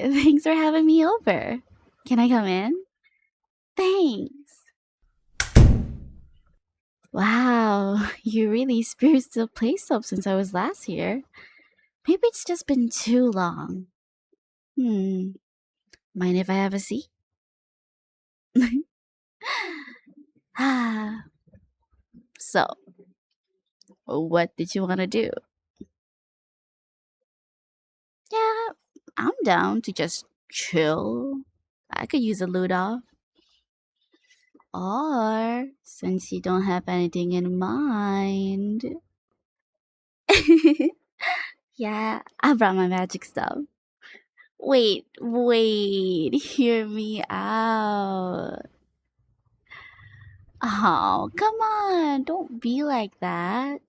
thanks for having me over. Can I come in? Thanks. Wow, you really spruced the place up since I was last here. Maybe it's just been too long. Mind if I have a seat? Ah, so, what did you want to do? Yeah, I'm down to just chill. I could use a loot off. Or, since you don't have anything in mind. Yeah, I brought my magic stuff. Wait, hear me out. Oh, come on, don't be like that.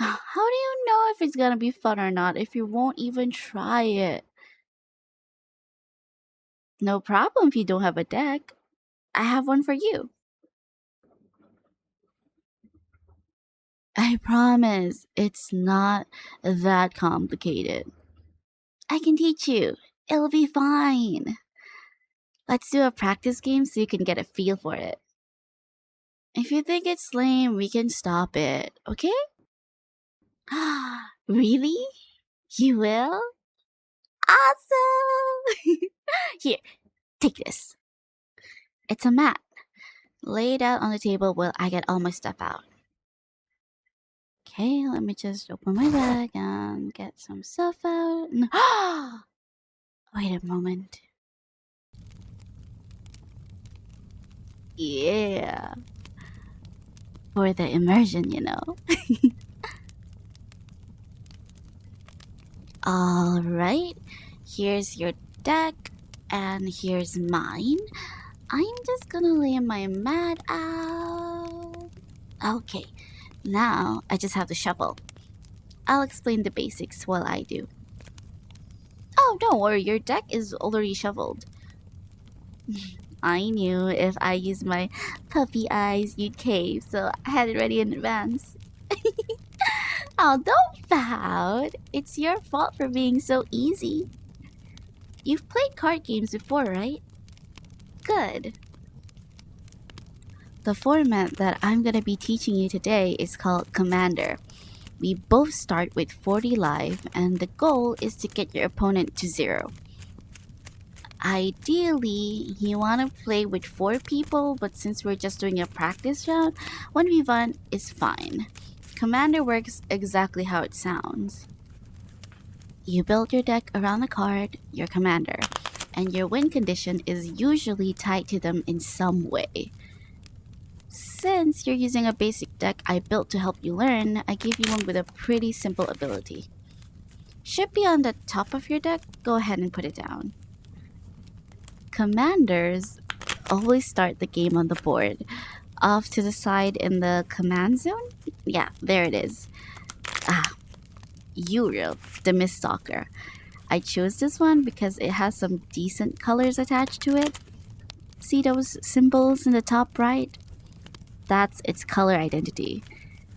How do you know if it's gonna be fun or not if you won't even try it? No problem if you don't have a deck. I have one for you. I promise, it's not that complicated. I can teach you. It'll be fine. Let's do a practice game so you can get a feel for it. If you think it's lame, we can stop it, okay? Really? You will? Awesome! Here, take this. It's a mat. Lay it out on the table while I get all my stuff out. Okay, let me just open my bag and get some stuff out. Wait a moment. Yeah. For the immersion, you know. Alright, here's your deck, and here's mine. I'm just gonna lay my mat out. Okay, now I just have to shuffle. I'll explain the basics while I do. Oh, don't worry, your deck is already shuffled. I knew if I used my puppy eyes, you'd cave, so I had it ready in advance. Oh, don't pout. It's your fault for being so easy. You've played card games before, right? Good. The format that I'm gonna be teaching you today is called Commander. We both start with 40 life, and the goal is to get your opponent to 0. Ideally, you want to play with 4 people, but since we're just doing a practice round, 1v1 is fine. Commander works exactly how it sounds. You build your deck around the card, your commander, and your win condition is usually tied to them in some way. Since you're using a basic deck I built to help you learn, I gave you one with a pretty simple ability. Should be on the top of your deck, go ahead and put it down. Commanders always start the game on the board, off to the side in the command zone. Yeah, there it is. Uriel, the Miststalker. I chose this one because it has some decent colors attached to it. See those symbols in the top right? That's its color identity.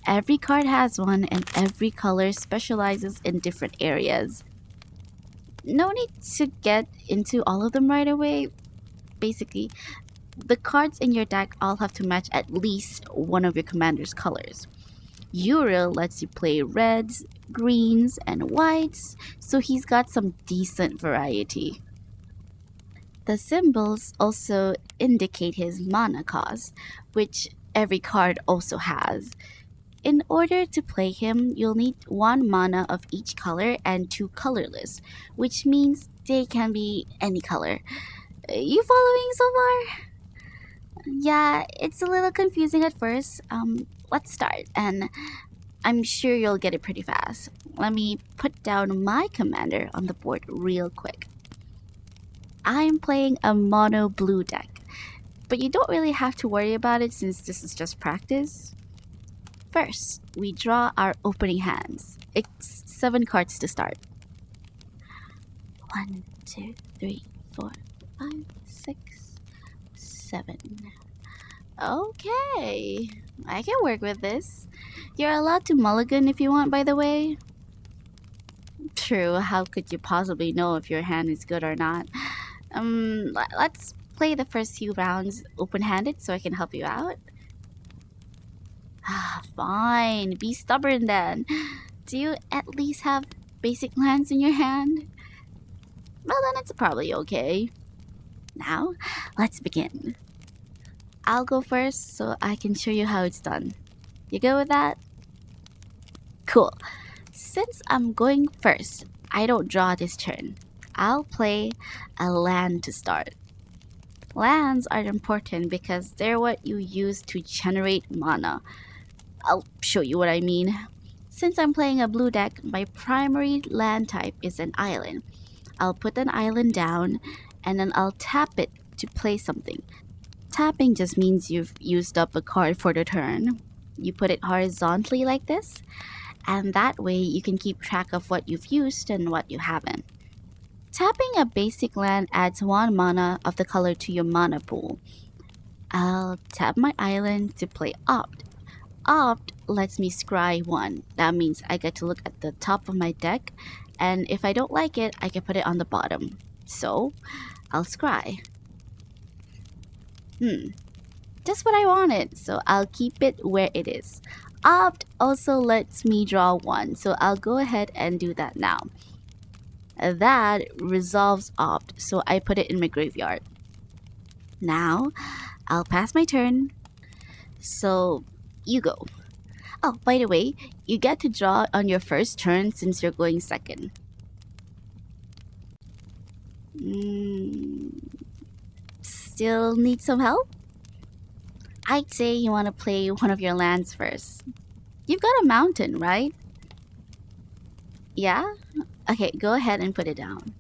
Every card has one, and every color specializes in different areas. No need to get into all of them right away. Basically, the cards in your deck all have to match at least one of your commander's colors. Uriel lets you play reds, greens, and whites, so he's got some decent variety. The symbols also indicate his mana cost, which every card also has. In order to play him, you'll need 1 mana of each color and 2 colorless, which means they can be any color. You following so far? Yeah, it's a little confusing at first. Let's start, and I'm sure you'll get it pretty fast. Let me put down my commander on the board real quick. I'm playing a mono blue deck, but you don't really have to worry about it since this is just practice. First, we draw our opening hands. It's 7 cards to start. 1, 2, 3, 4, 5, 6, 7. Okay, I can work with this. You're allowed to mulligan if you want, by the way. True, how could you possibly know if your hand is good or not? Let's play the first few rounds open-handed so I can help you out. Ah, fine. Be stubborn then. Do you at least have basic lands in your hand? Well, then it's probably okay. Now, let's begin. I'll go first so I can show you how it's done. You go with that? Cool. Since I'm going first, I don't draw this turn. I'll play a land to start. Lands are important because they're what you use to generate mana. I'll show you what I mean. Since I'm playing a blue deck, my primary land type is an island. I'll put an island down and then I'll tap it to play something. Tapping just means you've used up a card for the turn. You put it horizontally like this, and that way you can keep track of what you've used and what you haven't. Tapping a basic land adds 1 mana of the color to your mana pool. I'll tap my island to play Opt. Opt lets me scry 1. That means I get to look at the top of my deck, and if I don't like it, I can put it on the bottom. So, I'll scry. Just what I wanted, so I'll keep it where it is. Opt also lets me draw 1, so I'll go ahead and do that now. That resolves Opt, so I put it in my graveyard. Now, I'll pass my turn. So, you go. Oh, by the way, you get to draw on your first turn since you're going second. Still need some help? I'd say you want to play one of your lands first. You've got a mountain, right? Yeah? Okay, go ahead and put it down.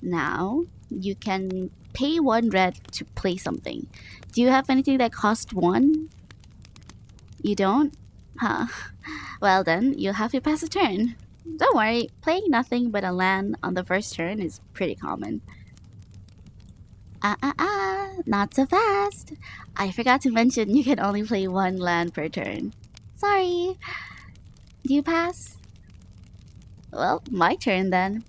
Now, you can pay 1 red to play something. Do you have anything that costs 1? You don't? Huh. Well then, you'll have to pass a turn. Don't worry, playing nothing but a land on the first turn is pretty common. Not so fast. I forgot to mention you can only play 1 land per turn. Sorry. Do you pass? Well, my turn then.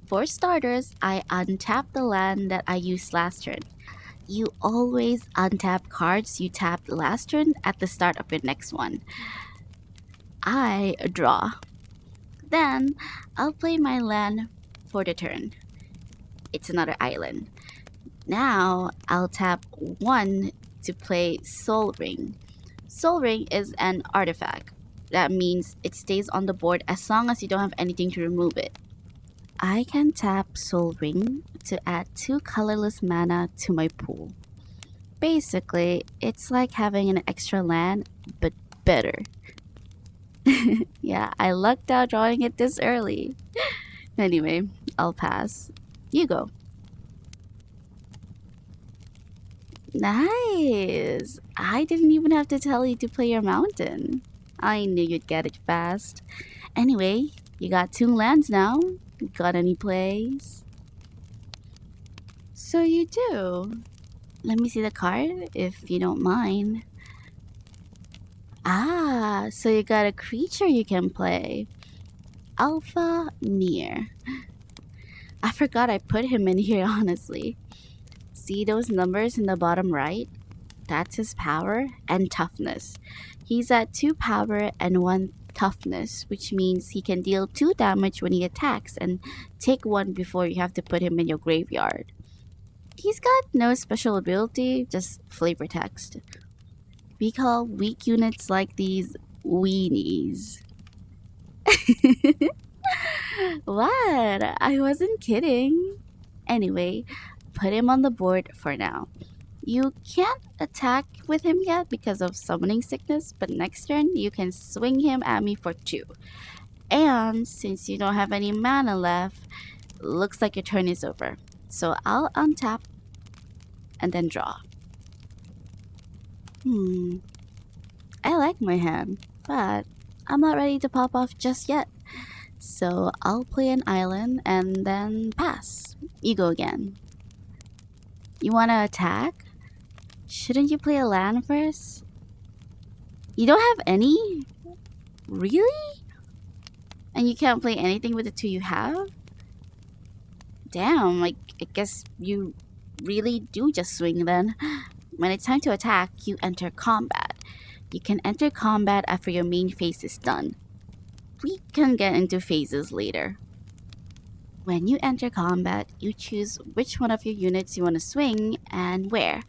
For starters, I untap the land that I used last turn. You always untap cards you tapped last turn at the start of your next one. I draw. Then, I'll play my land for the turn. It's another island. Now, I'll tap 1 to play Soul Ring. Soul Ring is an artifact. That means it stays on the board as long as you don't have anything to remove it. I can tap Soul Ring to add 2 colorless mana to my pool. Basically, it's like having an extra land, but better. Yeah, I lucked out drawing it this early. Anyway, I'll pass. You go. Nice! I didn't even have to tell you to play your mountain. I knew you'd get it fast. Anyway, you got 2 lands now. Got any plays? So you do. Let me see the card, if you don't mind. Ah, so you got a creature you can play. Everyonnneeee. I forgot I put him in here, honestly. See those numbers in the bottom right? That's his power and toughness. He's at 2 power and 1 toughness, which means he can deal 2 damage when he attacks and take 1 before you have to put him in your graveyard. He's got no special ability, just flavor text. We call weak units like these weenies. What? I wasn't kidding. Anyway, put him on the board for now. You can't attack with him yet because of summoning sickness, but next turn you can swing him at me for 2. And since you don't have any mana left, looks like your turn is over. So I'll untap and then draw. I like my hand, but I'm not ready to pop off just yet. So I'll play an island and then pass. You go again. You wanna attack? Shouldn't you play a land first? You don't have any? Really? And you can't play anything with the two you have? Damn, like, I guess you really do just swing then. When it's time to attack, you enter combat. You can enter combat after your main phase is done. We can get into phases later. When you enter combat, you choose which one of your units you want to swing and where.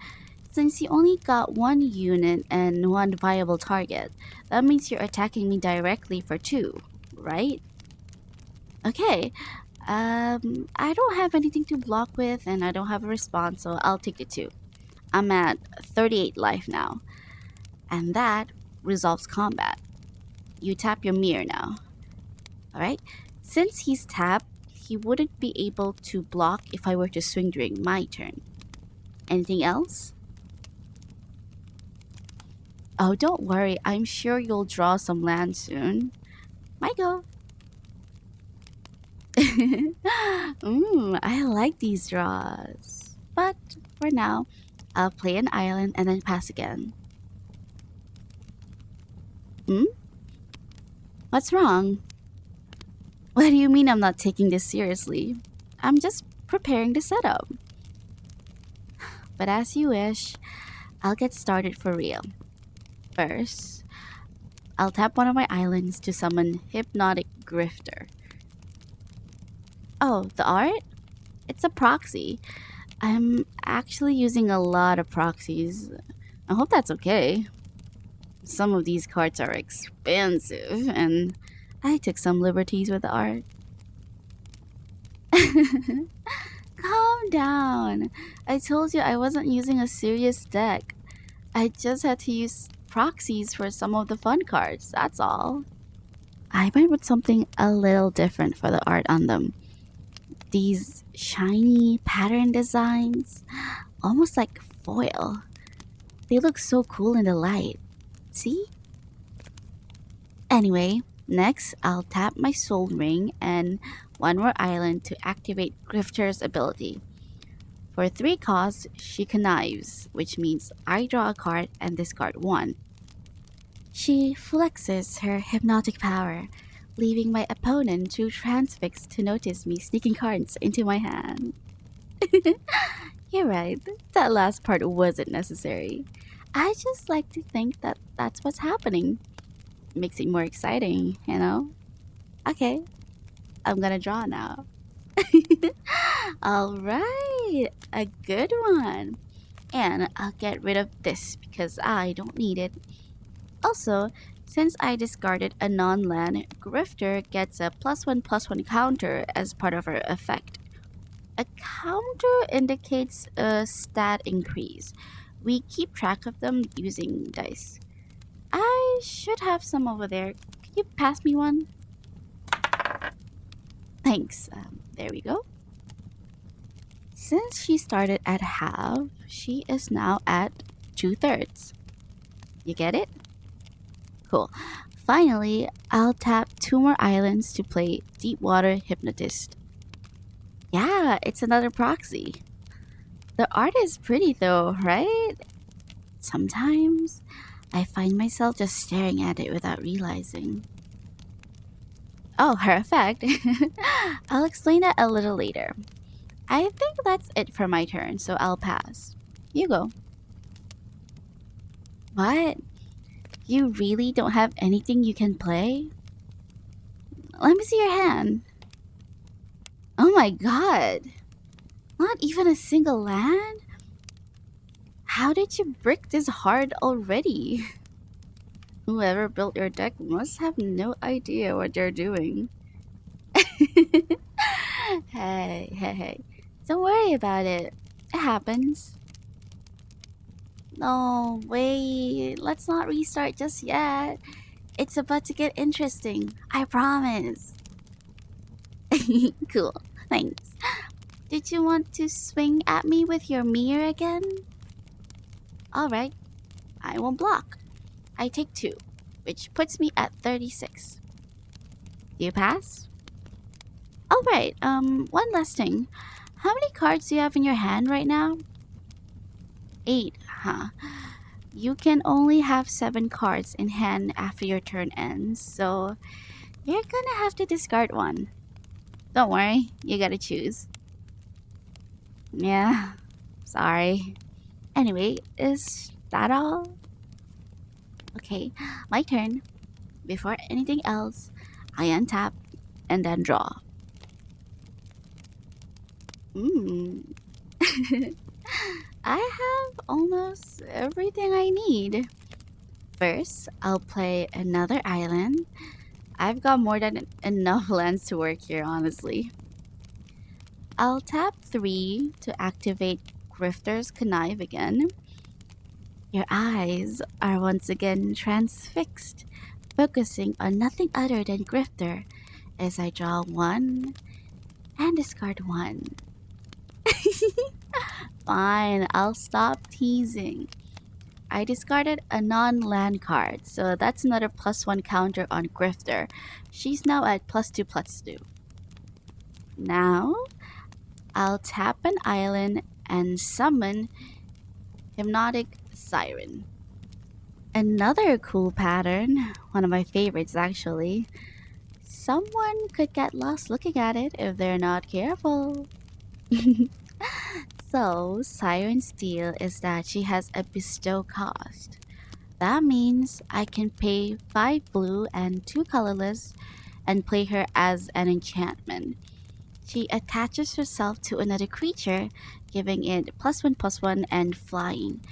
Since you only got one unit and one viable target, that means you're attacking me directly for two, right? Okay. I don't have anything to block with and I don't have a response, so I'll take the two. I'm at 38 life now. And that resolves combat. You tap your mirror now. Alright? Since he's tapped, he wouldn't be able to block if I were to swing during my turn. Anything else? Oh, don't worry. I'm sure you'll draw some land soon. My go. I like these draws. But for now, I'll play an island and then pass again. Hmm? What's wrong? What do you mean I'm not taking this seriously? I'm just preparing the setup. But as you wish, I'll get started for real. First, I'll tap one of my islands to summon Hypnotic Grifter. Oh, the art? It's a proxy. I'm actually using a lot of proxies. I hope that's okay. Some of these cards are expensive, and I took some liberties with the art. Calm down. I told you I wasn't using a serious deck. I just had to use proxies for some of the fun cards, that's all. I went with something a little different for the art on them. These shiny pattern designs, almost like foil. They look so cool in the light. See? Anyway, next I'll tap my soul ring and one more island to activate Grifter's ability. For 3 costs, she connives, which means I draw a card and discard 1. She flexes her hypnotic power, leaving my opponent too transfixed to notice me sneaking cards into my hand. You're right, that last part wasn't necessary. I just like to think that that's what's happening. Makes it more exciting, you know? Okay, I'm gonna draw now. Alright, a good one. And I'll get rid of this because I don't need it. Also, since I discarded a non-land, Grifter gets a +1/+1 counter as part of her effect. A counter indicates a stat increase. We keep track of them using dice. I should have some over there. Can you pass me one? Thanks. There we go. Since she started at half, she is now at 2/3. You get it? Cool. Finally, I'll tap 2 more islands to play Deepwater Hypnotist. Yeah, it's another proxy. The art is pretty though, right? Sometimes I find myself just staring at it without realizing. Oh, her effect. I'll explain that a little later. I think that's it for my turn, so I'll pass. You go. What? You really don't have anything you can play? Let me see your hand. Oh my god. Not even a single land? How did you brick this hard already? Whoever built your deck must have no idea what they're doing. Hey. Don't worry about it. It happens. No, wait. Let's not restart just yet. It's about to get interesting. I promise. Cool. Thanks. Did you want to swing at me with your mirror again? Alright. I won't block. I take 2, which puts me at 36. Do you pass? Alright, one last thing. How many cards do you have in your hand right now? 8, huh? You can only have 7 cards in hand after your turn ends, so You're gonna have to discard one. Don't worry, you gotta choose. Yeah, sorry. Anyway, is that all? Okay, my turn. Before anything else, I untap and then draw. Hmm. I have almost everything I need. First, I'll play another island. I've got more than enough lands to work here, honestly. I'll tap 3 to activate Grifter's Connive again. Your eyes are once again transfixed, focusing on nothing other than Grifter as I draw 1 and discard 1. Fine, I'll stop teasing. I discarded a non-land card, so that's another +1 counter on Grifter. She's now at +2/+2. Now, I'll tap an island and summon Hypnotic Siren. Another cool pattern, one of my favorites actually. Someone could get lost looking at it if they're not careful. So, Siren's deal is that she has a bestow cost. That means I can pay 5 blue and 2 colorless and play her as an enchantment. She attaches herself to another creature, giving it +1/+1 and flying.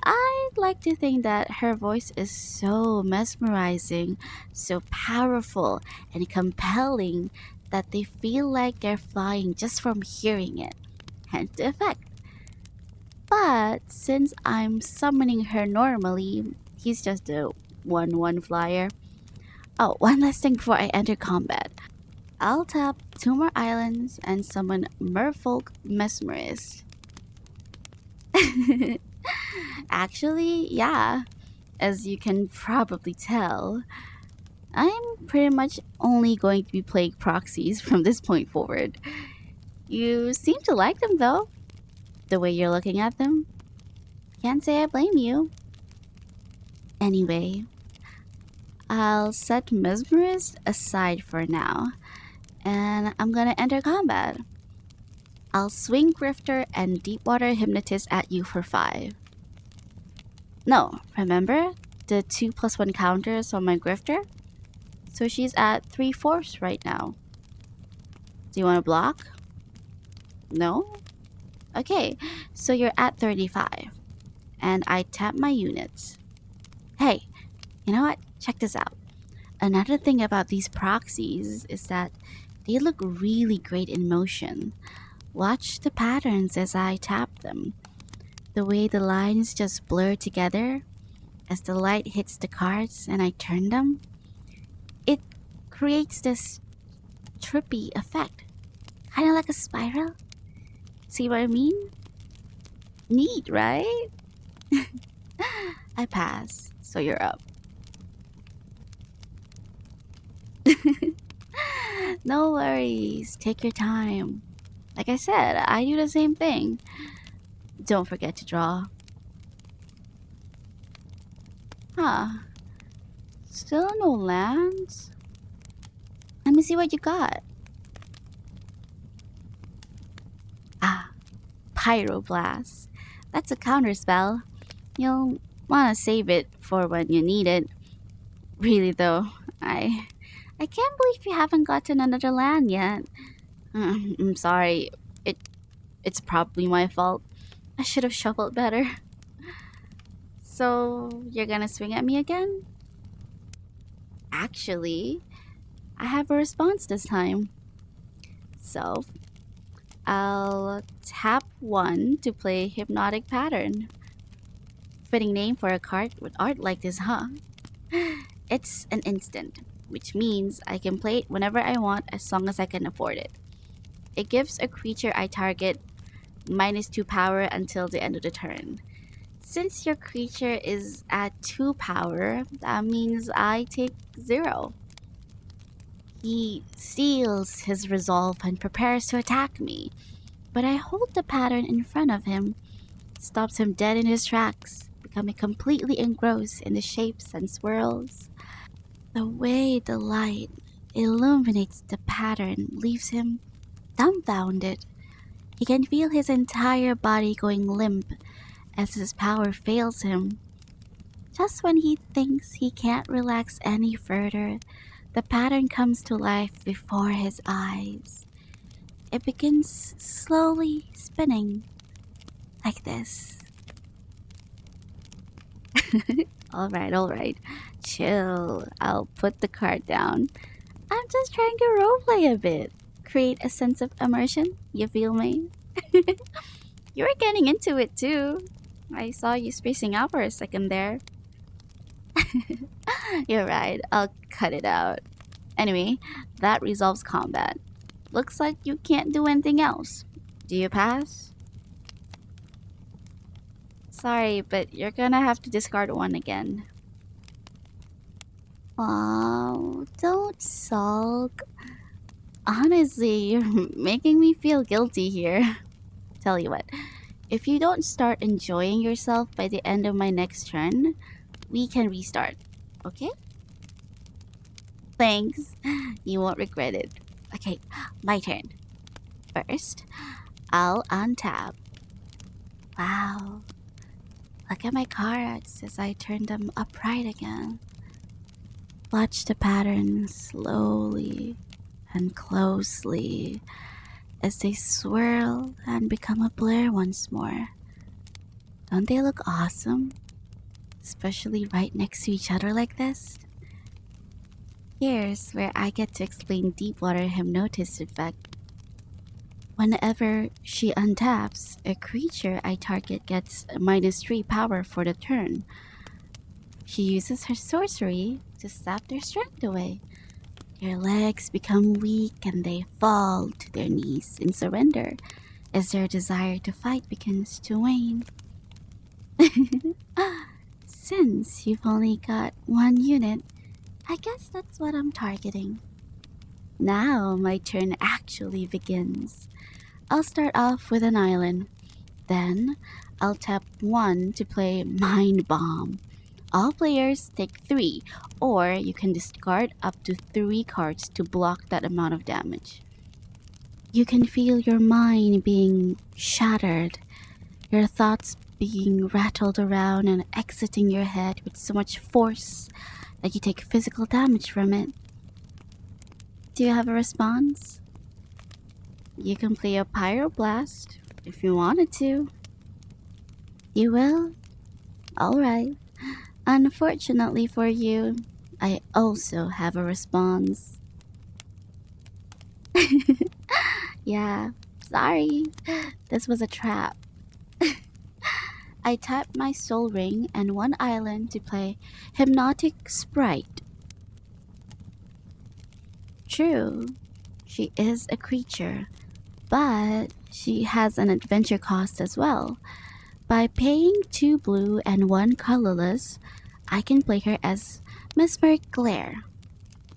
I'd like to think that her voice is so mesmerizing, so powerful, and compelling that they feel like they're flying just from hearing it. Hence the effect. But since I'm summoning her normally, he's just a 1/1 flyer. Oh, one last thing before I enter combat. I'll tap 2 more islands and summon Merfolk Mesmerist. Actually, yeah, as you can probably tell, I'm pretty much only going to be playing proxies from this point forward. You seem to like them though, the way you're looking at them. Can't say I blame you. Anyway, I'll set Mesmerist aside for now, and I'm gonna enter combat. I'll swing Grifter and Deepwater Hypnotist at you for 5. No, remember the 2/+1 counters on my Grifter? So she's at 3/4 right now. Do you want to block? No? Okay, so you're at 35. And I tap my units. Hey, you know what? Check this out. Another thing about these proxies is that they look really great in motion. Watch the patterns as I tap them. The way the lines just blur together as the light hits the cards and I turn them. It creates this trippy effect. Kind of like a spiral. See what I mean? Neat, right? I pass, so you're up. No worries, take your time. Like I said, I do the same thing. Don't forget to draw. Huh. Still no lands? Let me see what you got. Ah, Pyroblast. That's a counter spell. You'll want to save it for when you need it. Really though, I can't believe you haven't gotten another land yet. I'm sorry. It's probably my fault. I should have shuffled better. So, you're gonna swing at me again? Actually, I have a response this time. So, I'll tap 1 to play Hypnotic Pattern. Fitting name for a card with art like this, huh? It's an instant, which means I can play it whenever I want as long as I can afford it. It gives a creature I target -2 power until the end of the turn. Since your creature is at 2 power, that means I take 0. He seals his resolve and prepares to attack me, but I hold the pattern in front of him, stops him dead in his tracks, becoming completely engrossed in the shapes and swirls. The way the light illuminates the pattern, leaves him dumbfounded. He can feel his entire body going limp as his power fails him. Just when he thinks he can't relax any further, the pattern comes to life before his eyes. It begins slowly spinning like this. Alright. Chill. I'll put the card down. I'm just trying to roleplay a bit. Create a sense of immersion. You feel me? You were getting into it too. I saw you spacing out for a second there. You're right. I'll cut it out. Anyway, that resolves combat. Looks like you can't do anything else. Do you pass? Sorry, but you're gonna have to discard one again. Oh, don't sulk. Honestly, you're making me feel guilty here. Tell you what, if you don't start enjoying yourself by the end of my next turn, we can restart, okay? Thanks. You won't regret it. Okay, my turn. First, I'll untap. Wow. Look at my cards as I turn them upright again. Watch the pattern slowly and closely as they swirl and become a blur once more. Don't they look awesome? Especially right next to each other like this? Here's where I get to explain Deepwater Hypnotist effect. Whenever she untaps, a creature I target gets -3 power for the turn. She uses her sorcery to sap their strength away. Their legs become weak and they fall to their knees in surrender as their desire to fight begins to wane. Since you've only got one unit, I guess that's what I'm targeting. Now my turn actually begins. I'll start off with an island. Then I'll tap 1 to play Mind Bomb. All players take 3, or you can discard up to 3 cards to block that amount of damage. You can feel your mind being shattered, your thoughts being rattled around and exiting your head with so much force that you take physical damage from it. Do you have a response? You can play a Pyroblast if you wanted to. You will? Alright. Unfortunately for you, I also have a response. Yeah, sorry. This was a trap. I tapped my soul ring and 1 island to play Hypnotic Sprite. True, she is a creature, but she has an adventure cost as well. By paying 2 blue and 1 colorless, I can play her as Mesmeric Glare,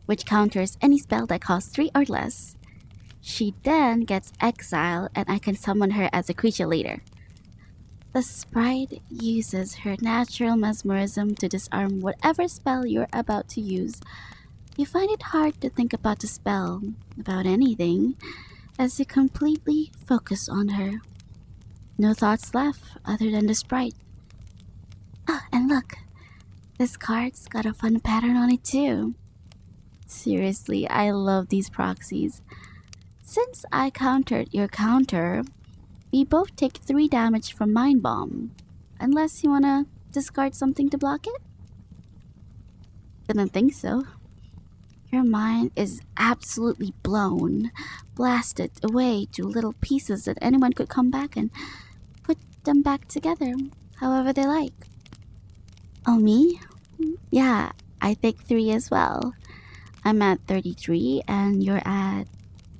which counters any spell that costs 3 or less. She then gets exiled and I can summon her as a creature later. The sprite uses her natural mesmerism to disarm whatever spell you're about to use. You find it hard to think about the spell, about anything, as you completely focus on her. No thoughts left other than the sprite. Ah, and look, this card's got a fun pattern on it too. Seriously, I love these proxies. Since I countered your counter, we both take 3 damage from Mind Bomb. Unless you wanna discard something to block it? Didn't think so. Your mind is absolutely blown, blasted away to little pieces that anyone could come back and put them back together however they like. Oh, me? Yeah, I take 3 as well. I'm at 33 and you're at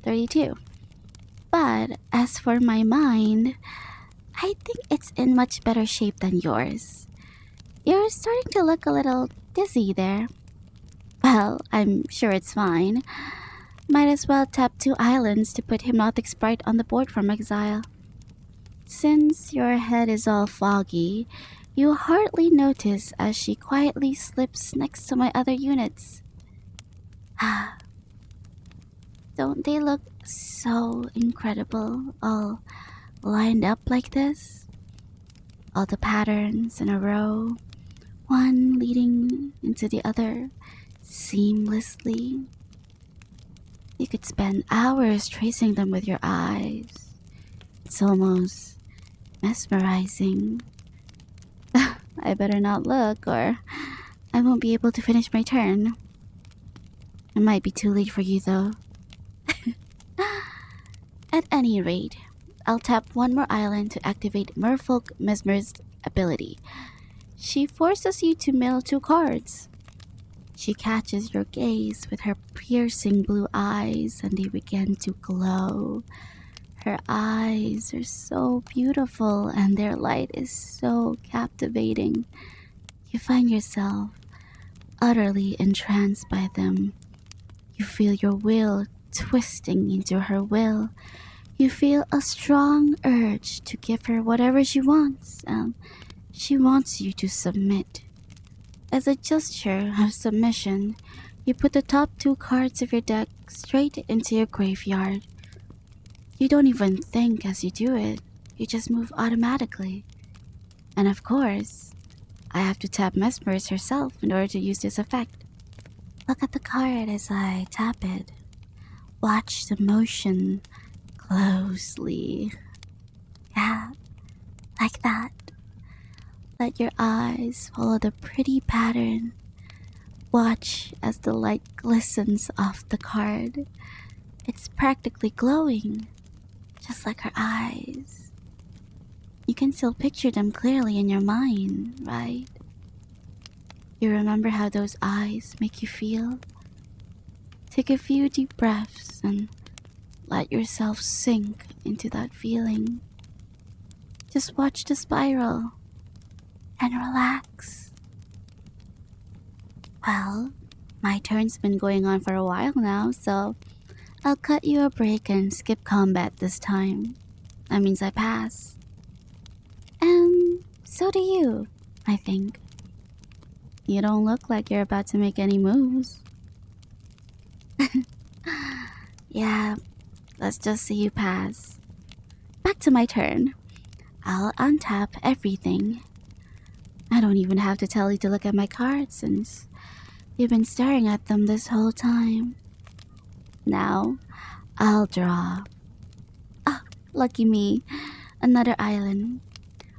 32. But as for my mind, I think it's in much better shape than yours. You're starting to look a little dizzy there. Well, I'm sure it's fine. Might as well tap 2 islands to put Hypnotic Sprite on the board from exile. Since your head is all foggy, you hardly notice as she quietly slips next to my other units. Don't they look so incredible, all lined up like this? All the patterns in a row, one leading into the other seamlessly. You could spend hours tracing them with your eyes. It's almost mesmerizing. I better not look, or I won't be able to finish my turn. It might be too late for you, though. At any rate, I'll tap one more island to activate Merfolk Mesmer's ability. She forces you to mill 2 cards. She catches your gaze with her piercing blue eyes, and they begin to glow. Her eyes are so beautiful, and their light is so captivating. You find yourself utterly entranced by them. You feel your will twisting into her will. You feel a strong urge to give her whatever she wants, and she wants you to submit. As a gesture of submission, you put the top 2 cards of your deck straight into your graveyard. You don't even think as you do it, you just move automatically. And of course, I have to tap Mesmerize herself in order to use this effect. Look at the card as I tap it. Watch the motion closely. Yeah, like that. Let your eyes follow the pretty pattern. Watch as the light glistens off the card. It's practically glowing, just like her eyes. You can still picture them clearly in your mind, right? You remember how those eyes make you feel? Take a few deep breaths and let yourself sink into that feeling. Just watch the spiral and relax. Well, my turn's been going on for a while now, so I'll cut you a break and skip combat this time. That means I pass. And so do you, I think. You don't look like you're about to make any moves. Yeah, let's just see you pass. Back to my turn. I'll untap everything. I don't even have to tell you to look at my cards since you've been staring at them this whole time. Now, I'll draw. Ah, lucky me. Another island.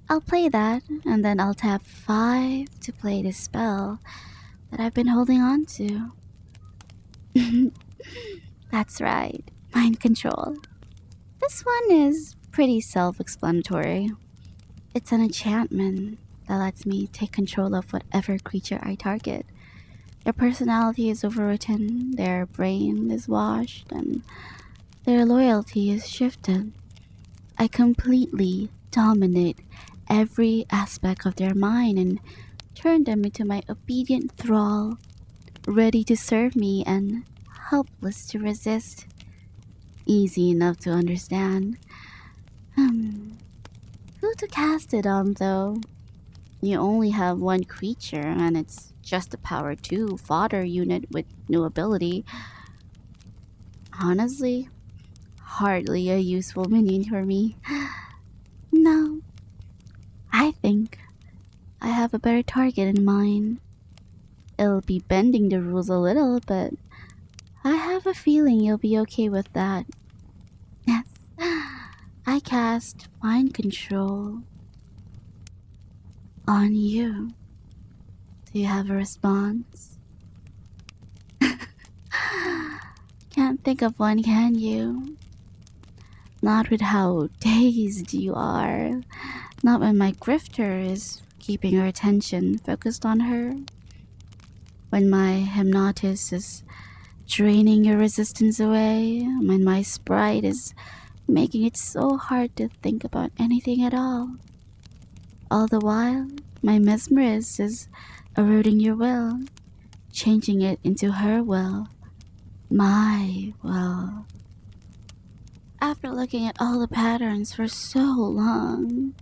I'll play that, and then I'll tap 5 to play this spell that I've been holding on to. That's right, mind control. This one is pretty self-explanatory. It's an enchantment that lets me take control of whatever creature I target. Their personality is overwritten, their brain is washed, and their loyalty is shifted. I completely dominate every aspect of their mind and turn them into my obedient thrall, ready to serve me and helpless to resist. Easy enough to understand. Who to cast it on, though? You only have one creature, and it's just a power 2 fodder unit with no ability. Honestly, hardly a useful minion for me. No, I think I have a better target in mind. It'll be bending the rules a little, but I have a feeling you'll be okay with that. Yes, I cast mind control on you. Do you have a response? Can't think of one, can you? Not with how dazed you are. Not when my grifter is keeping your attention focused on her. When my hypnotist is draining your resistance away. When my sprite is making it so hard to think about anything at all. All the while, my mesmerist is eroding your will, changing it into her will, my will. After looking at all the patterns for so long,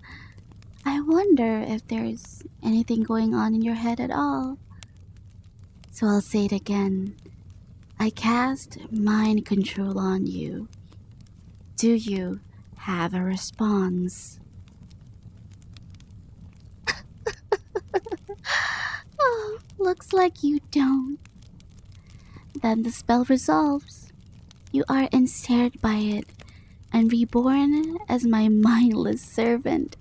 I wonder if there's anything going on in your head at all. So I'll say it again. I cast mind control on you. Do you have a response? Oh, looks like you don't. Then the spell resolves. You are ensnared by it and reborn as my mindless servant.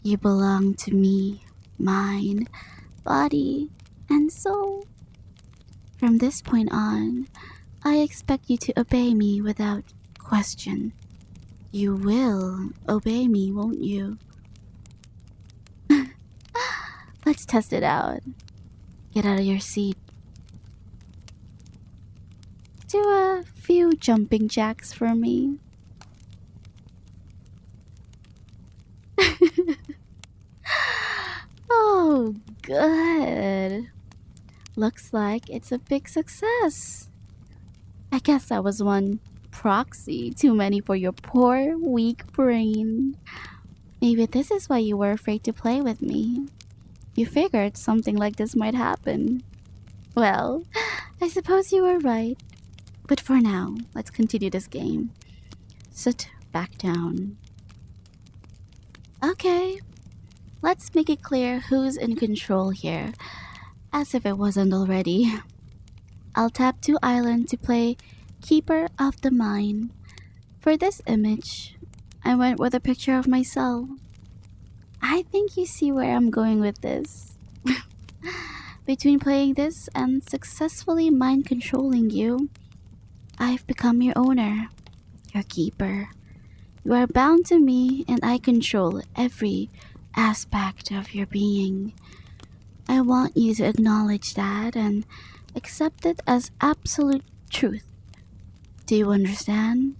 You belong to me, mind, body, and soul. From this point on, I expect you to obey me without question. You will obey me, won't you? Let's test it out. Get out of your seat. Do a few jumping jacks for me. Oh, good. Looks like it's a big success. I guess that was one proxy too many for your poor, weak brain. Maybe this is why you were afraid to play with me. You figured something like this might happen. Well, I suppose you were right. But for now, let's continue this game. Sit back down. Okay, let's make it clear who's in control here, as if it wasn't already. I'll tap 2 island to play Keeper of the Mind. For this image, I went with a picture of myself. I think you see where I'm going with this. Between playing this and successfully mind controlling you, I've become your owner, your keeper. You are bound to me and I control every aspect of your being. I want you to acknowledge that and accept it as absolute truth. Do you understand?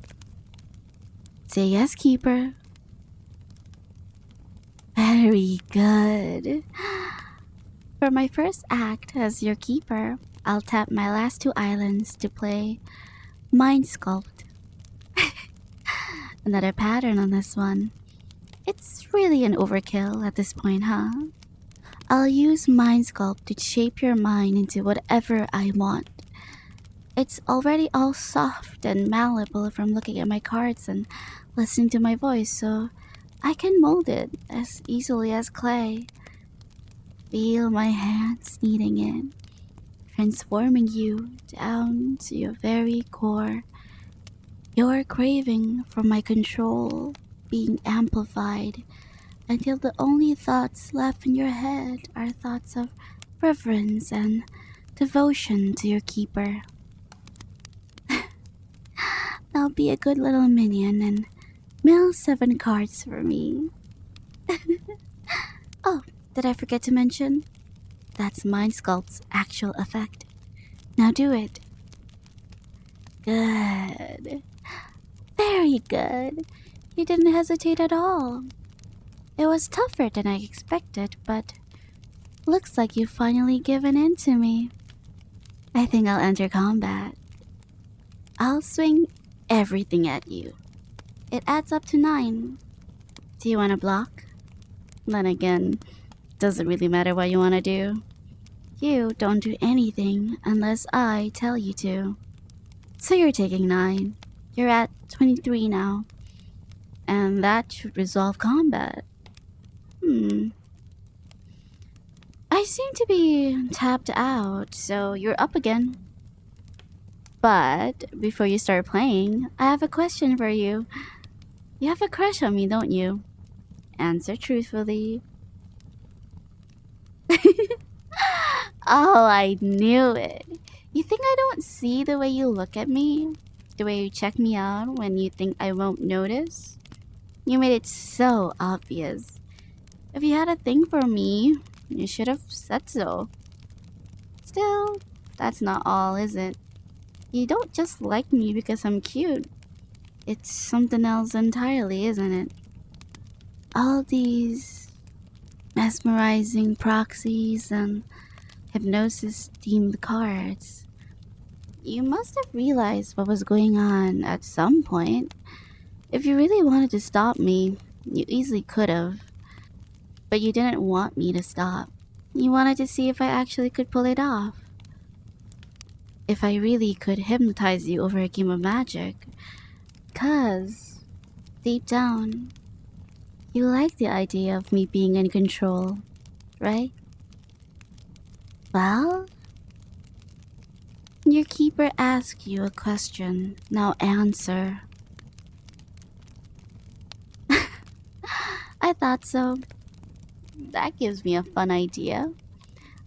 Say yes, keeper. Very good. For my first act as your keeper, I'll tap my last 2 islands to play Mind Sculpt. Another pattern on this one. It's really an overkill at this point, huh? I'll use Mind Sculpt to shape your mind into whatever I want. It's already all soft and malleable from looking at my cards and listening to my voice, so I can mold it as easily as clay. Feel my hands kneading it, transforming you down to your very core. Your craving for my control being amplified until the only thoughts left in your head are thoughts of reverence and devotion to your keeper. Now be a good little minion and mill 7 cards for me. Oh, did I forget to mention? That's Mind Sculpt's actual effect. Now do it. Good. Very good. You didn't hesitate at all. It was tougher than I expected, but looks like you've finally given in to me. I think I'll enter combat. I'll swing everything at you. It adds up to 9. Do you want to block? Then again, doesn't really matter what you want to do. You don't do anything unless I tell you to. So you're taking 9. You're at 23 now. And that should resolve combat. I seem to be tapped out, so you're up again. But before you start playing, I have a question for you. You have a crush on me, don't you? Answer truthfully. Oh, I knew it. You think I don't see the way you look at me? The way you check me out when you think I won't notice? You made it so obvious. If you had a thing for me, you should have said so. Still, that's not all, is it? You don't just like me because I'm cute. It's something else entirely, isn't it? All these mesmerizing proxies and hypnosis themed cards. You must have realized what was going on at some point. If you really wanted to stop me, you easily could have. But you didn't want me to stop. You wanted to see if I actually could pull it off. if I really could hypnotize you over a game of magic. 'Cause, deep down, you like the idea of me being in control, right? Well, your keeper asked you a question. Now answer. I thought so. That gives me a fun idea.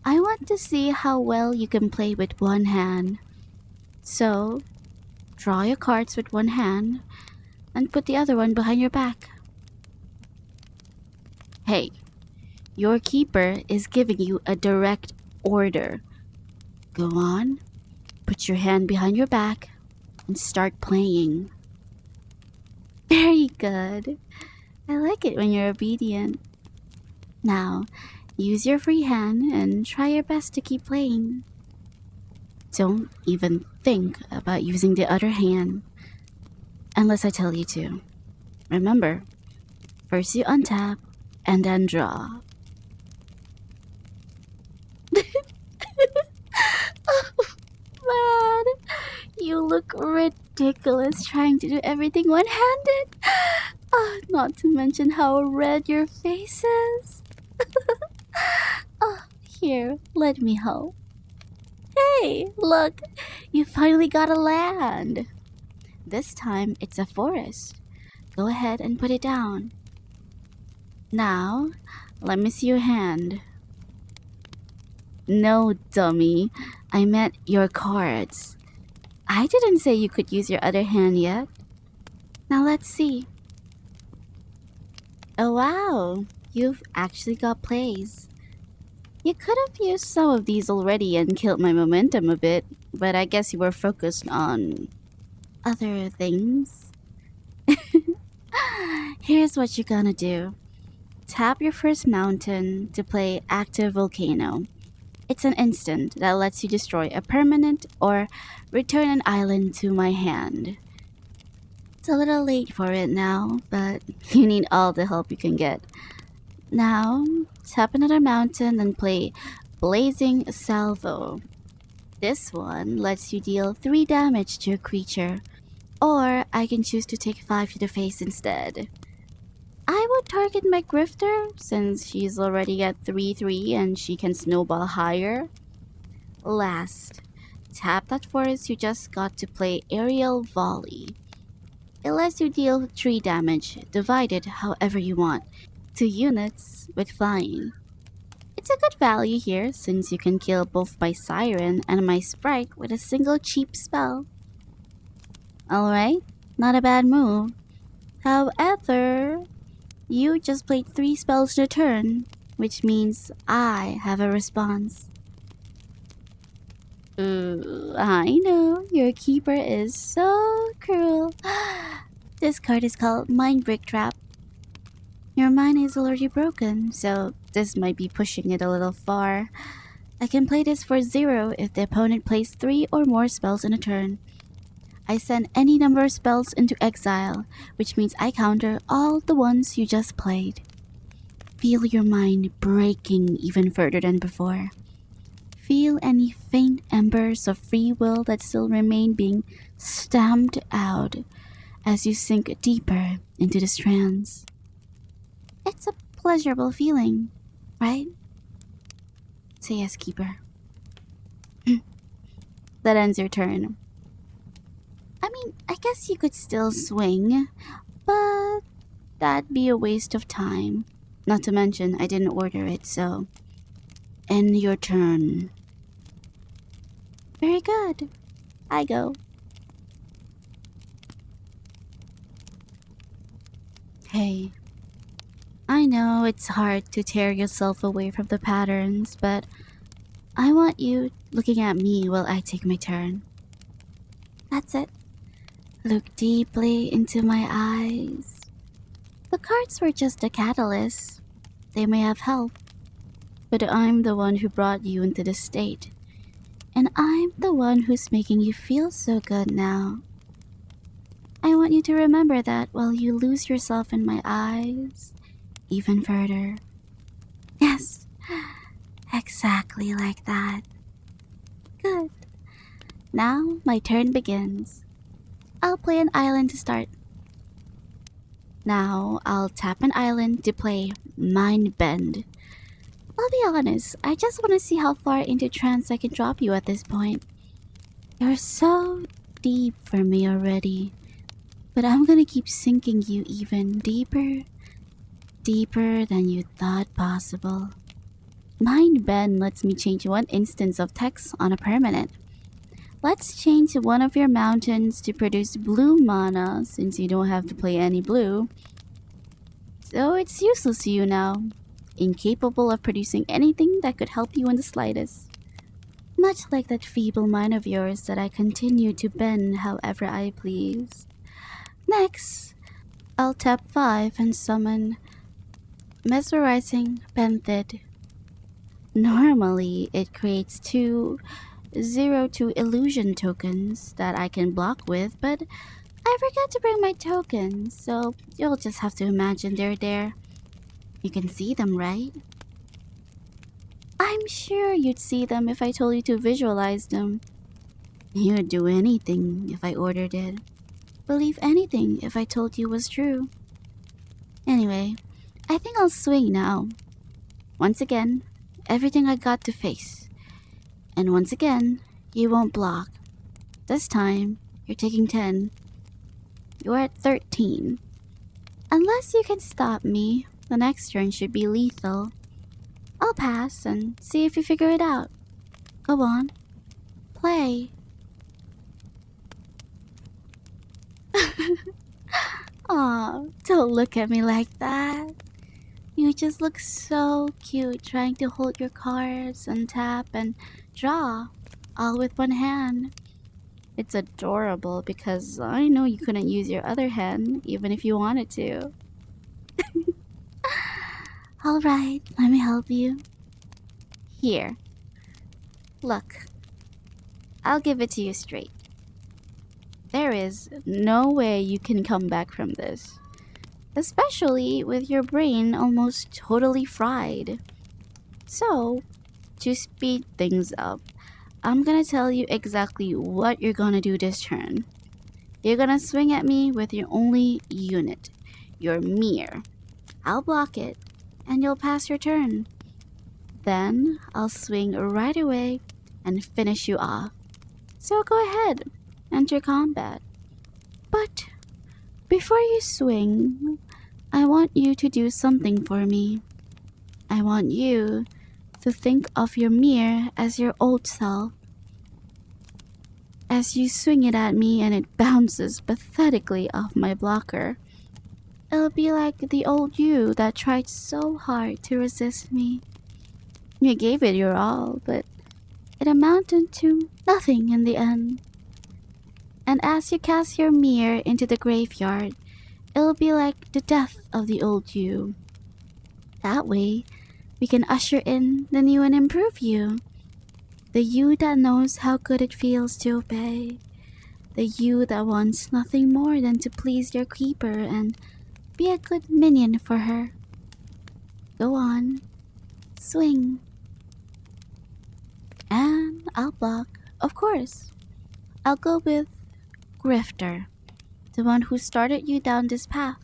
I want to see how well you can play with one hand. So, draw your cards with one hand and put the other one behind your back. Hey, your keeper is giving you a direct order. Go on, put your hand behind your back and start playing. Very good. I like it when you're obedient. Now, use your free hand and try your best to keep playing. Don't even think about using the other hand unless I tell you to. Remember, first you untap and then draw. Man, you look ridiculous trying to do everything one-handed. Not to mention how red your face is. Here, let me help. Hey, look, you finally got a land. This time it's a forest. Go ahead and put it down. Now, let me see your hand. No, dummy. I meant your cards. I didn't say you could use your other hand yet. Now let's see. Oh wow, you've actually got plays. You could have used some of these already and killed my momentum a bit, but I guess you were focused on other things. Here's what you're gonna do. Tap your first mountain to play Active Volcano. It's an instant that lets you destroy a permanent or return an island to my hand. It's a little late for it now, but you need all the help you can get. Now, tap another mountain and play Blazing Salvo. This one lets you deal 3 damage to a creature, or I can choose to take 5 to the face instead. I would target my Grifter since she's already at 3-3 and she can snowball higher. Last, tap that forest you just got to play Aerial Volley. It lets you deal 3 damage, divided however you want, to units with flying. It's a good value here since you can kill both my Siren and my Sprite with a single cheap spell. Alright, not a bad move. However, you just played 3 spells in a turn, which means I have a response. I know, your keeper is so cruel. This card is called Mind Break Trap. Your mind is already broken, so this might be pushing it a little far. I can play this for 0 if the opponent plays 3 or more spells in a turn. I send any number of spells into exile, which means I counter all the ones you just played. Feel your mind breaking even further than before. Feel any faint embers of free will that still remain being stamped out as you sink deeper into the strands. It's a pleasurable feeling, right? Say yes, Keeper. That ends your turn. I mean, I guess you could still swing, but that'd be a waste of time. Not to mention, I didn't order it, so... End your turn. Very good. I go. Hey. I know it's hard to tear yourself away from the patterns, but I want you looking at me while I take my turn. That's it. Look deeply into my eyes. The cards were just a catalyst. They may have helped, but I'm the one who brought you into this state. And I'm the one who's making you feel so good now. I want you to remember that while you lose yourself in my eyes, even further. Yes, exactly like that. Good. Now my turn begins. I'll play an island to start. Now I'll tap an island to play Mind Bend. I'll be honest, I just want to see how far into trance I can drop you at this point. You're so deep for me already, but I'm gonna keep sinking you even deeper, deeper than you thought possible. Mind Bend lets me change one instance of text on a permanent. Let's change one of your mountains to produce blue mana since you don't have to play any blue. So it's useless to you now, incapable of producing anything that could help you in the slightest. Much like that feeble mind of yours that I continue to bend however I please. Next, I'll tap 5 and summon Mesmerizing Penthid. Normally, it creates 2/0/2 illusion tokens that I can block with, but I forgot to bring my tokens, so you'll just have to imagine they're there. You can see them, right? I'm sure you'd see them if I told you to visualize them. You'd do anything if I ordered it. Believe anything if I told you was true. Anyway, I think I'll swing now. Once again, everything I got to face. And once again, you won't block. This time, you're taking 10. You're at 13. Unless you can stop me, the next turn should be lethal. I'll pass and see if you figure it out. Go on. Play. Aw, don't look at me like that. You just look so cute trying to hold your cards and tap and draw, all with one hand. It's adorable because I know you couldn't use your other hand even if you wanted to. Alright, let me help you. Here. Look. I'll give it to you straight. There is no way you can come back from this. Especially with your brain almost totally fried. So, to speed things up, I'm gonna tell you exactly what you're gonna do this turn. You're gonna swing at me with your only unit, your mirror. I'll block it, and you'll pass your turn. Then, I'll swing right away and finish you off. So go ahead, enter combat. But, before you swing, I want you to do something for me. I want you to think of your mirror as your old self. As you swing it at me and it bounces pathetically off my blocker, it'll be like the old you that tried so hard to resist me. You gave it your all, but it amounted to nothing in the end. And as you cast your mirror into the graveyard, it'll be like the death of the old you. That way, we can usher in the new and improved you. The you that knows how good it feels to obey. The you that wants nothing more than to please your keeper and be a good minion for her. Go on. Swing. And I'll block, of course. I'll go with Grifter, the one who started you down this path.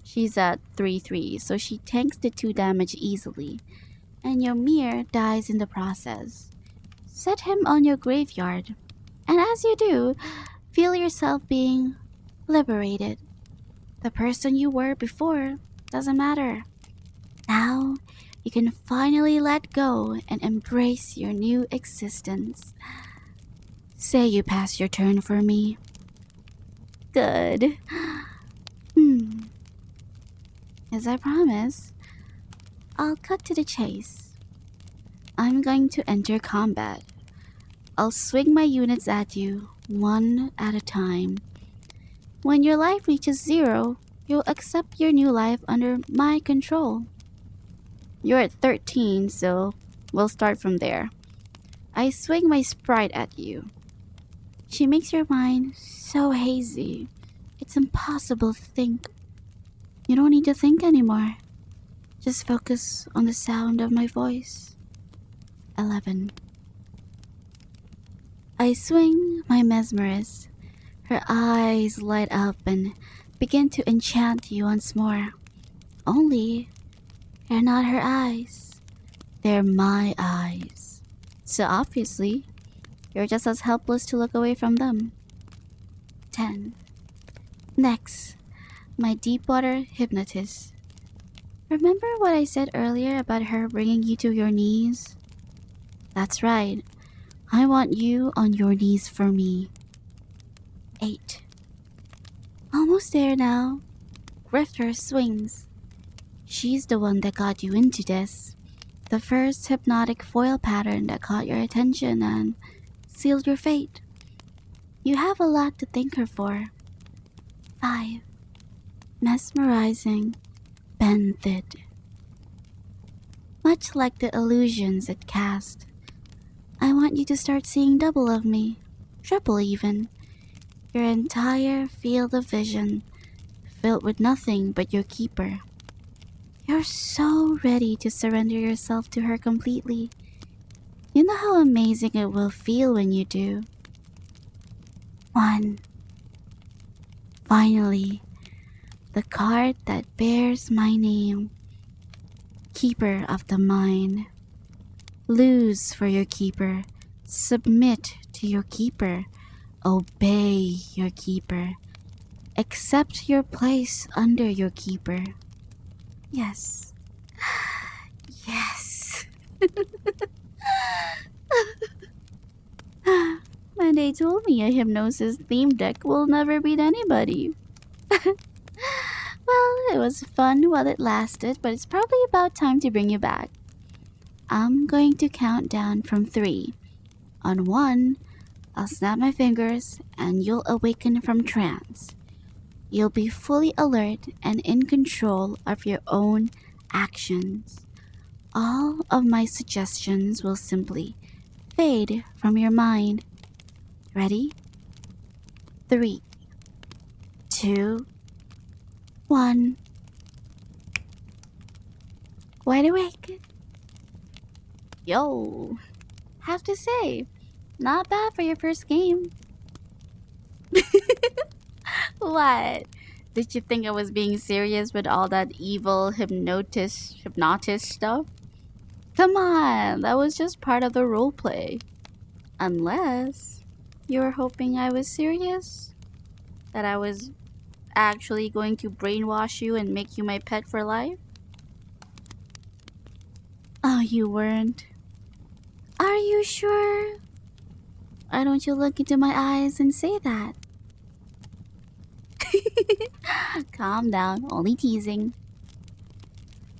She's at 3/3, so she tanks the 2 damage easily, and your mirror dies in the process. Set him on your graveyard, and as you do, feel yourself being liberated. The person you were before doesn't matter. Now, you can finally let go and embrace your new existence. Say you pass your turn for me. Good. As I promised, I'll cut to the chase. I'm going to enter combat. I'll swing my units at you, one at a time. When your life reaches 0, you'll accept your new life under my control. You're at 13, so we'll start from there. I swing my sprite at you. She makes your mind so hazy, it's impossible to think. You don't need to think anymore. Just focus on the sound of my voice. 11. I swing my mesmerist. Her eyes light up and begin to enchant you once more. Only, they're not her eyes. They're my eyes. So obviously, you're just as helpless to look away from them. 10. Next, my deepwater hypnotist. Remember what I said earlier about her bringing you to your knees? That's right. I want you on your knees for me. 8. Almost there now. Grifter swings. She's the one that got you into this. The first hypnotic foil pattern that caught your attention and sealed your fate. You have a lot to thank her for. 5. Mesmerizing. Bended. Much like the illusions it cast, I want you to start seeing double of me, triple even. Your entire field of vision filled with nothing but your keeper. You're so ready to surrender yourself to her completely. You know how amazing it will feel when you do. 1. Finally, the card that bears my name. Keeper of the mind. Lose for your keeper. Submit to your keeper. Obey your keeper. Accept your place under your keeper. Yes. Yes. And they told me a hypnosis theme deck will never beat anybody. Well, it was fun while it lasted, but it's probably about time to bring you back. I'm going to count down from 3. On 1, I'll snap my fingers and you'll awaken from trance. You'll be fully alert and in control of your own actions. All of my suggestions will simply fade from your mind. Ready? 3, 2, 1. Wide awake. Yo, have to say, not bad for your first game. What? Did you think I was being serious with all that evil hypnotist stuff? Come on, that was just part of the roleplay. Unless you were hoping I was serious? That I was actually going to brainwash you and make you my pet for life? Oh, you weren't. Are you sure? Why don't you look into my eyes and say that? Calm down, only teasing.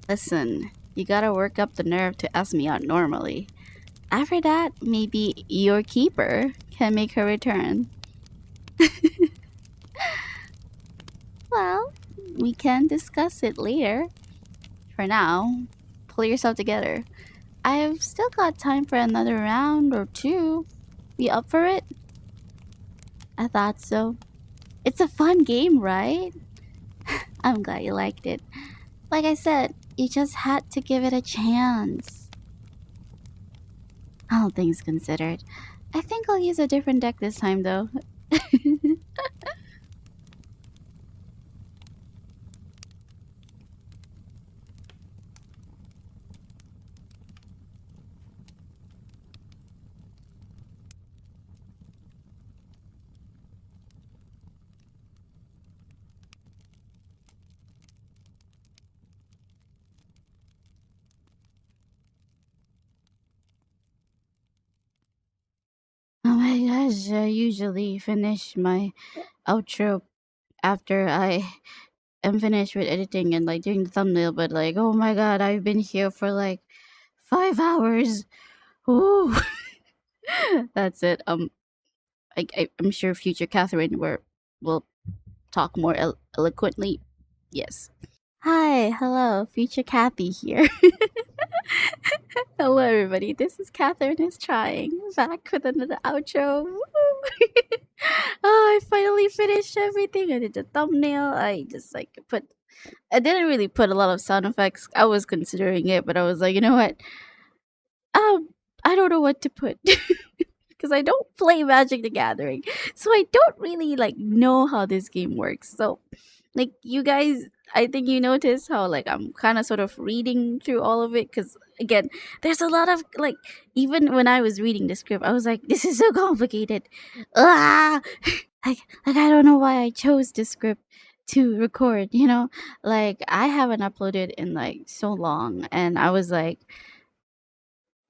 Listen, you gotta work up the nerve to ask me out normally. After that, maybe your keeper can make her return. Well, we can discuss it later. For now, pull yourself together. I've still got time for another round or two. You up for it? I thought so. It's a fun game, right? I'm glad you liked it. Like I said, you just had to give it a chance. All things considered, I think I'll use a different deck this time though. Oh my gosh, I usually finish my outro after I am finished with editing and like doing the thumbnail, but like, oh my god, I've been here for like 5 hours. Ooh. That's it. I'm sure future Catherine will talk more eloquently. Yes. Hi, hello, future Kathy here. Hello, everybody. This is KatherynIsTrying, back with another outro. Woo! Oh, I finally finished everything. I did the thumbnail. I just like put. I didn't really put a lot of sound effects. I was considering it, but I was like, you know what? I don't know what to put. because I don't play Magic the Gathering. So I don't really like know how this game works. So like you guys, I think you notice how like I'm kind of sort of reading through all of it because again, there's a lot of like even when I was reading the script, I was like, this is so complicated. Ah, like I don't know why I chose this script to record. Like I haven't uploaded in like so long, and I was like,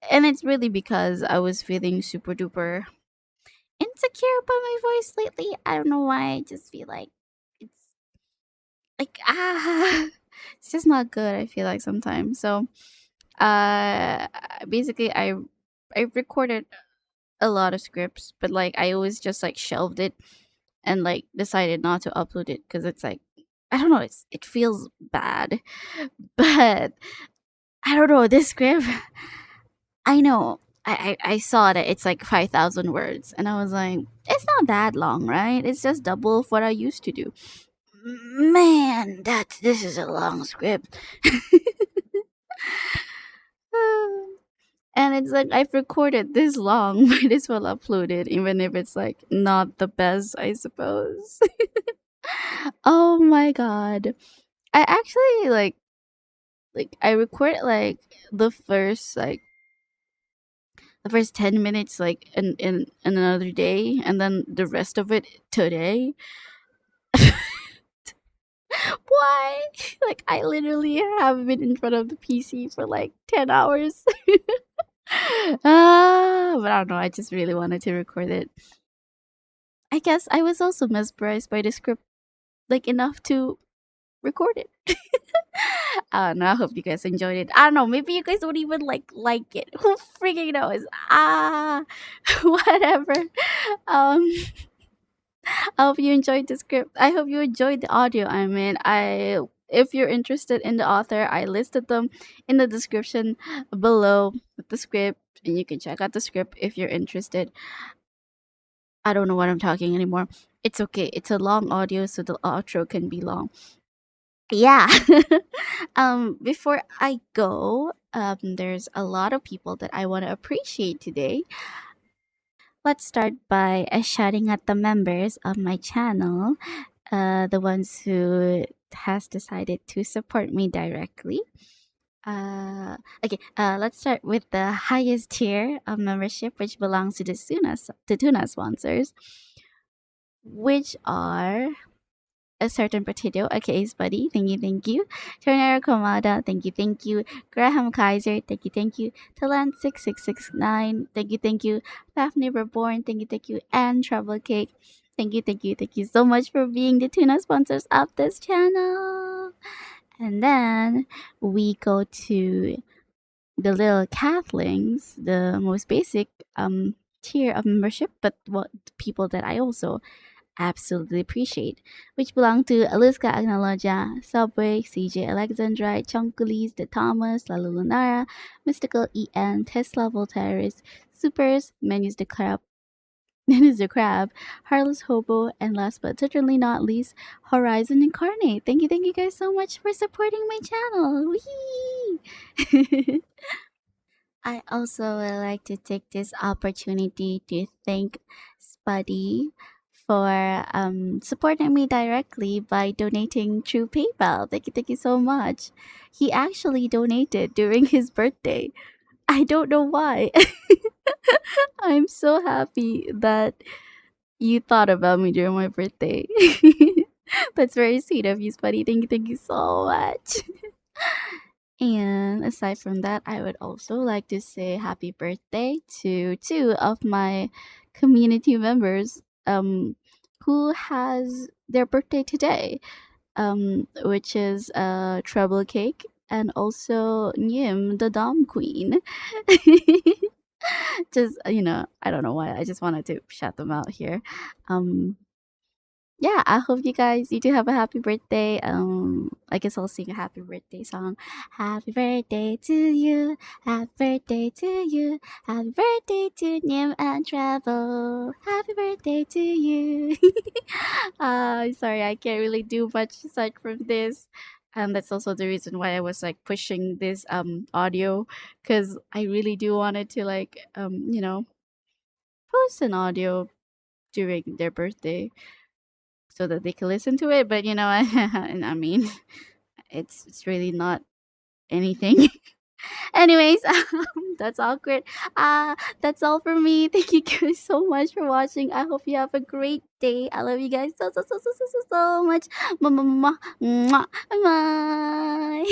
and it's really because I was feeling super duper insecure about my voice lately. I don't know why. I just feel like it's like it's just not good. I feel like sometimes. So uh, basically, I recorded a lot of scripts, but like I always just like shelved it and like decided not to upload it because it's like I don't know. It feels bad, but I don't know this script. I know. I saw that it's like 5,000 words, and I was like, it's not that long, right? It's just double of what I used to do. Man, this is a long script. And it's like I've recorded this long, might as well upload it, even if it's like not the best, I suppose. Oh my god. I actually like I record like the first like the first 10 minutes like in another day and then the rest of it today. Why? Like I literally have been in front of the PC for like 10 hours. But I don't know, I just really wanted to record it. I guess I was also mesmerized by the script like enough to record it. I don't know. I hope you guys enjoyed it. I don't know. Maybe you guys don't even like it. Who freaking knows? Whatever. Um, I hope you enjoyed the script. I hope you enjoyed the audio. I mean, if you're interested in the author, I listed them in the description below with the script, and you can check out the script if you're interested. I don't know what I'm talking anymore. It's okay. It's a long audio, so the outro can be long. Yeah. Before I go, there's a lot of people that I want to appreciate today. Let's start by shouting at the members of my channel, the ones who has decided to support me directly. Let's start with the highest tier of membership, which belongs to the tuna sponsors, which are a certain potato, aka Buddy, thank you. Tornado Komada, thank you. Graham Kaiser, thank you. Talent6669, thank you. Daphne Reborn, thank you. And Trouble Cake, thank you so much for being the tuna sponsors of this channel. And then we go to the little catlings, the most basic tier of membership, but what people that I also absolutely appreciate, which belong to Aluska Agnologia, Subway, CJ Alexandrite, Chunkulis, The Thomas, Lalu Lunara, Mystical EN, Tesla Voltaris, Supers, Menus the Crab, Menus the Crab, Harless Hobo, and last but certainly not least, Horizon Incarnate. Thank you guys so much for supporting my channel. Whee! I also would like to take this opportunity to thank Spuddy for supporting me directly by donating through PayPal. Thank you so much. He actually donated during his birthday. I don't know why. I'm so happy that you thought about me during my birthday. That's very sweet of you, Spuddy. Thank you so much. And aside from that, I would also like to say happy birthday to two of my community members who has their birthday today, which is Treble Cake and also Nim, the Dom Queen. Just, I don't know why. I just wanted to shout them out here. Um, yeah, I hope you do have a happy birthday. I guess I'll sing a happy birthday song. Happy birthday to you. Happy birthday to you. Happy birthday to Nim and Travel. Happy birthday to you. Sorry, I can't really do much aside from this. And that's also the reason why I was like pushing this audio because I really do wanted to like post an audio during their birthday so that they can listen to it. But I mean, it's really not anything. Anyways, that's awkward. That's all for me. Thank you guys so much for watching. I hope you have a great day. I love you guys so much. Mwah, mwah, mwah, mwah. Bye bye.